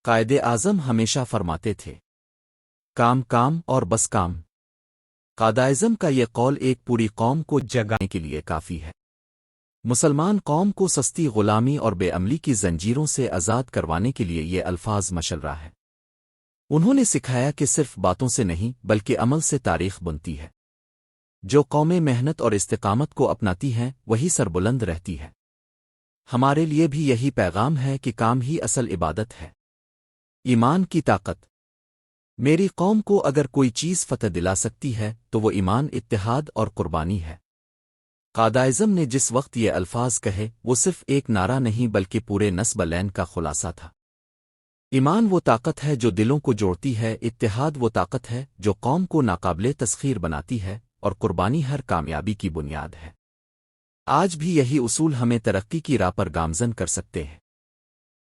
قائد اعظم ہمیشہ فرماتے تھے، کام کام اور بس کام۔ قائد اعظم کا یہ قول ایک پوری قوم کو جگانے کے لیے کافی ہے۔ مسلمان قوم کو سستی غلامی اور بے عملی کی زنجیروں سے آزاد کروانے کے لیے یہ الفاظ مشورہ ہے۔ انہوں نے سکھایا کہ صرف باتوں سے نہیں بلکہ عمل سے تاریخ بنتی ہے۔ جو قومیں محنت اور استقامت کو اپناتی ہیں وہی سربلند رہتی ہے۔ ہمارے لیے بھی یہی پیغام ہے کہ کام ہی اصل عبادت ہے۔ ایمان کی طاقت۔ میری قوم کو اگر کوئی چیز فتح دلا سکتی ہے تو وہ ایمان، اتحاد اور قربانی ہے۔ قائد اعظم نے جس وقت یہ الفاظ کہے وہ صرف ایک نعرہ نہیں بلکہ پورے نصب لین کا خلاصہ تھا۔ ایمان وہ طاقت ہے جو دلوں کو جوڑتی ہے، اتحاد وہ طاقت ہے جو قوم کو ناقابل تسخیر بناتی ہے، اور قربانی ہر کامیابی کی بنیاد ہے۔ آج بھی یہی اصول ہمیں ترقی کی راہ پر گامزن کر سکتے ہیں۔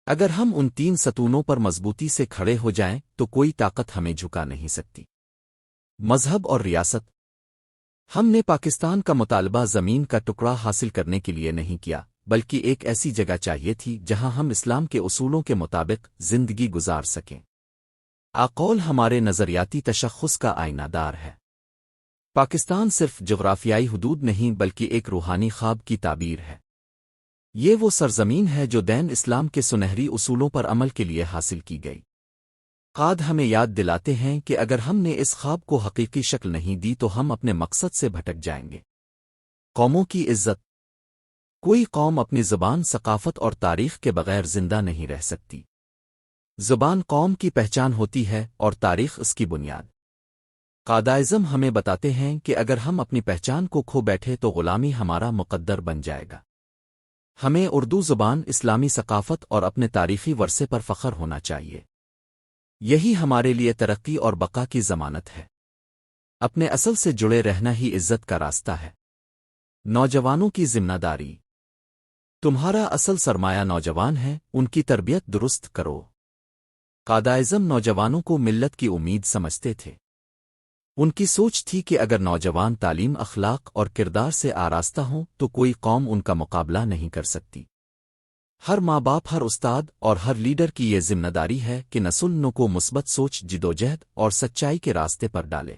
اگر ہم ان تین ستونوں پر مضبوطی سے کھڑے ہو جائیں تو کوئی طاقت ہمیں جھکا نہیں سکتی۔ مذہب اور ریاست۔ ہم نے پاکستان کا مطالبہ زمین کا ٹکڑا حاصل کرنے کے لیے نہیں کیا، بلکہ ایک ایسی جگہ چاہیے تھی جہاں ہم اسلام کے اصولوں کے مطابق زندگی گزار سکیں۔ قول ہمارے نظریاتی تشخص کا آئینہ دار ہے۔ پاکستان صرف جغرافیائی حدود نہیں بلکہ ایک روحانی خواب کی تعبیر ہے۔ یہ وہ سرزمین ہے جو دین اسلام کے سنہری اصولوں پر عمل کے لیے حاصل کی گئی۔ قائد ہمیں یاد دلاتے ہیں کہ اگر ہم نے اس خواب کو حقیقی شکل نہیں دی تو ہم اپنے مقصد سے بھٹک جائیں گے۔ قوموں کی عزت۔ کوئی قوم اپنی زبان، ثقافت اور تاریخ کے بغیر زندہ نہیں رہ سکتی۔ زبان قوم کی پہچان ہوتی ہے اور تاریخ اس کی بنیاد۔ قائد اعظم ہمیں بتاتے ہیں کہ اگر ہم اپنی پہچان کو کھو بیٹھے تو غلامی ہمارا مقدر بن جائے گا۔ ہمیں اردو زبان، اسلامی ثقافت اور اپنے تاریخی ورثے پر فخر ہونا چاہیے۔ یہی ہمارے لیے ترقی اور بقا کی ضمانت ہے۔ اپنے اصل سے جڑے رہنا ہی عزت کا راستہ ہے۔ نوجوانوں کی ذمہ داری۔ تمہارا اصل سرمایہ نوجوان ہے، ان کی تربیت درست کرو۔ قائد اعظم نوجوانوں کو ملت کی امید سمجھتے تھے۔ ان کی سوچ تھی کہ اگر نوجوان تعلیم، اخلاق اور کردار سے آراستہ ہوں تو کوئی قوم ان کا مقابلہ نہیں کر سکتی۔ ہر ماں باپ، ہر استاد اور ہر لیڈر کی یہ ذمہ داری ہے کہ نسلوں کو مثبت سوچ، جدوجہد اور سچائی کے راستے پر ڈالے،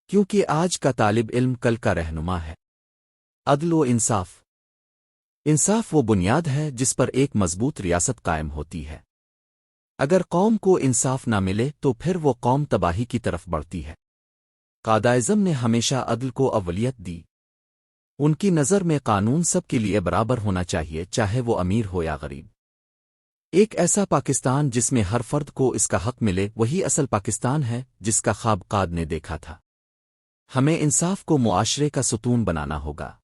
کیونکہ آج کا طالب علم کل کا رہنما ہے۔ عدل و انصاف۔ انصاف وہ بنیاد ہے جس پر ایک مضبوط ریاست قائم ہوتی ہے۔ اگر قوم کو انصاف نہ ملے تو پھر وہ قوم تباہی کی طرف بڑھتی ہے۔ قائد اعظم نے ہمیشہ عدل کو اولویت دی۔ ان کی نظر میں قانون سب کے لیے برابر ہونا چاہیے، چاہے وہ امیر ہو یا غریب۔ ایک ایسا پاکستان جس میں ہر فرد کو اس کا حق ملے وہی اصل پاکستان ہے جس کا خواب قائد نے دیکھا تھا۔ ہمیں انصاف کو معاشرے کا ستون بنانا ہوگا۔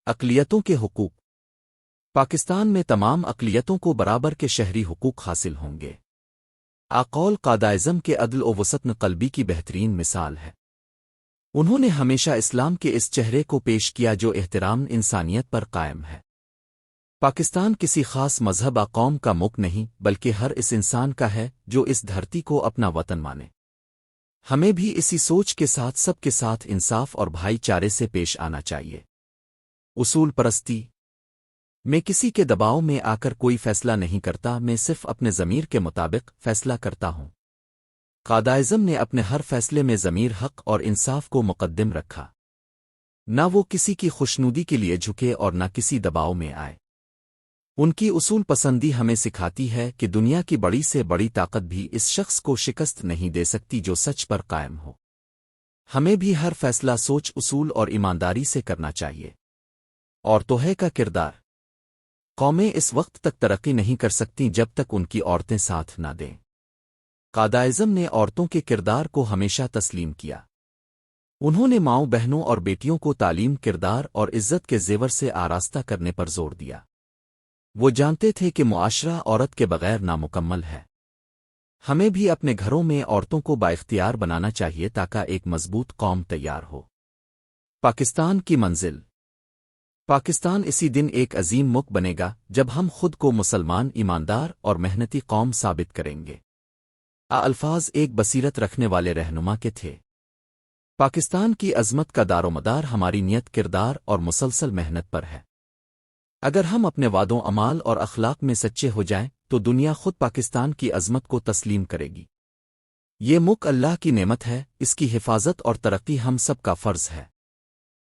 اقلیتوں کے حقوق۔ پاکستان میں تمام اقلیتوں کو برابر کے شہری حقوق حاصل ہوں گے۔ قول قائد اعظم کے عدل و وسط قلبی کی بہترین مثال ہے۔ انہوں نے ہمیشہ اسلام کے اس چہرے کو پیش کیا جو احترام انسانیت پر قائم ہے۔ پاکستان کسی خاص مذہب یا قوم کا ملک نہیں بلکہ ہر اس انسان کا ہے جو اس دھرتی کو اپنا وطن مانے۔ ہمیں بھی اسی سوچ کے ساتھ سب کے ساتھ انصاف اور بھائی چارے سے پیش آنا چاہیے۔ اصول پرستی۔ میں کسی کے دباؤ میں آ کر کوئی فیصلہ نہیں کرتا، میں صرف اپنے ضمیر کے مطابق فیصلہ کرتا ہوں۔ قائد اعظم نے اپنے ہر فیصلے میں ضمیر، حق اور انصاف کو مقدم رکھا۔ نہ وہ کسی کی خوشنودی کے لیے جھکے اور نہ کسی دباؤ میں آئے۔ ان کی اصول پسندی ہمیں سکھاتی ہے کہ دنیا کی بڑی سے بڑی طاقت بھی اس شخص کو شکست نہیں دے سکتی جو سچ پر قائم ہو۔ ہمیں بھی ہر فیصلہ سوچ، اصول اور ایمانداری سے کرنا چاہیے۔ عورتوں کا کردار۔ قومیں اس وقت تک ترقی نہیں کر سکتیں جب تک ان کی عورتیں ساتھ نہ دیں۔ قائد اعظم نے عورتوں کے کردار کو ہمیشہ تسلیم کیا۔ انہوں نے ماؤں، بہنوں اور بیٹیوں کو تعلیم، کردار اور عزت کے زیور سے آراستہ کرنے پر زور دیا۔ وہ جانتے تھے کہ معاشرہ عورت کے بغیر نامکمل ہے۔ ہمیں بھی اپنے گھروں میں عورتوں کو بااختیار بنانا چاہیے تاکہ ایک مضبوط قوم تیار ہو۔ پاکستان کی منزل۔ پاکستان اسی دن ایک عظیم ملک بنے گا جب ہم خود کو مسلمان، ایماندار اور محنتی قوم ثابت کریں گے۔ الفاظ ایک بصیرت رکھنے والے رہنما کے تھے۔ پاکستان کی عظمت کا دار و مدار ہماری نیت، کردار اور مسلسل محنت پر ہے۔ اگر ہم اپنے وعدوں، اعمال اور اخلاق میں سچے ہو جائیں تو دنیا خود پاکستان کی عظمت کو تسلیم کرے گی۔ یہ ملک اللہ کی نعمت ہے، اس کی حفاظت اور ترقی ہم سب کا فرض ہے۔